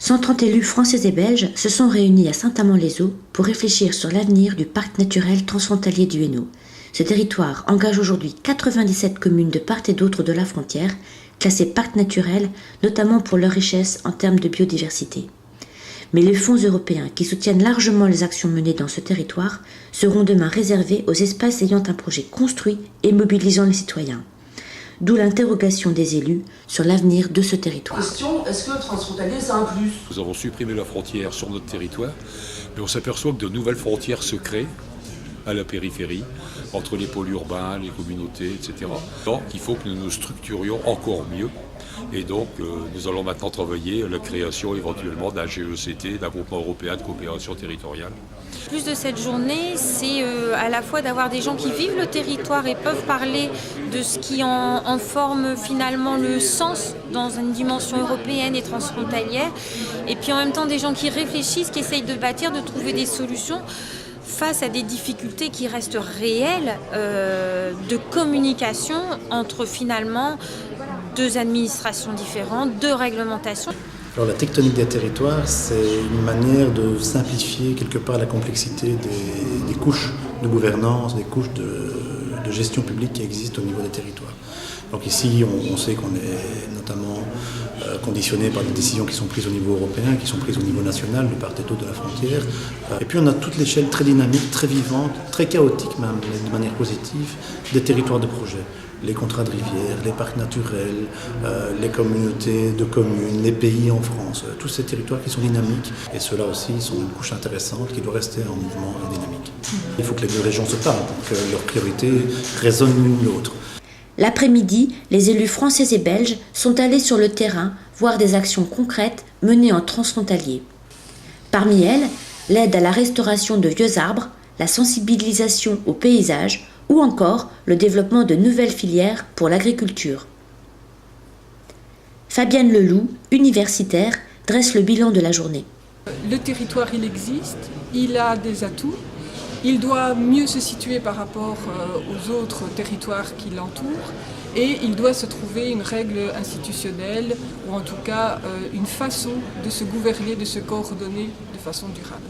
130 élus français et belges se sont réunis à Saint-Amand-les-Eaux pour réfléchir sur l'avenir du parc naturel transfrontalier du Hainaut. Ce territoire engage aujourd'hui 97 communes de part et d'autre de la frontière, classées parc naturel, notamment pour leur richesse en termes de biodiversité. Mais les fonds européens qui soutiennent largement les actions menées dans ce territoire seront demain réservés aux espaces ayant un projet construit et mobilisant les citoyens. D'où l'interrogation des élus sur l'avenir de ce territoire. Question, est-ce que transfrontalier c'est un plus ? Nous avons supprimé la frontière sur notre territoire, mais on s'aperçoit que de nouvelles frontières se créent à la périphérie, entre les pôles urbains, les communautés, etc. Donc il faut que nous nous structurions encore mieux. Et donc nous allons maintenant travailler à la création éventuellement d'un GECT, d'un groupement européen de coopération territoriale. Le plus de cette journée, c'est à la fois d'avoir des gens qui vivent le territoire et peuvent parler de ce qui en forme finalement le sens dans une dimension européenne et transfrontalière, et puis en même temps des gens qui réfléchissent, qui essayent de bâtir, de trouver des solutions face à des difficultés qui restent réelles de communication entre finalement deux administrations différentes, deux réglementations. Alors la tectonique des territoires, c'est une manière de simplifier quelque part la complexité des couches de gouvernance, des couches de gestion publique qui existent au niveau des territoires. Donc ici, on sait qu'on est notamment conditionné par des décisions qui sont prises au niveau européen, qui sont prises au niveau national, de part et d'autre de la frontière. Et puis on a toute l'échelle très dynamique, très vivante, très chaotique même, mais de manière positive, des territoires de projet. Les contrats de rivière, les parcs naturels, les communautés de communes, les pays en France, tous ces territoires qui sont dynamiques. Et ceux-là aussi sont une couche intéressante qui doit rester en mouvement et dynamique. Il faut que les deux régions se parlent pour que leurs priorités résonnent l'une l'autre. L'après-midi, les élus français et belges sont allés sur le terrain voir des actions concrètes menées en transfrontalier. Parmi elles, l'aide à la restauration de vieux arbres, la sensibilisation au paysage ou encore le développement de nouvelles filières pour l'agriculture. Fabienne Leloup, universitaire, dresse le bilan de la journée. Le territoire, il existe, il a des atouts. Il doit mieux se situer par rapport aux autres territoires qui l'entourent et il doit se trouver une règle institutionnelle ou en tout cas une façon de se gouverner, de se coordonner de façon durable.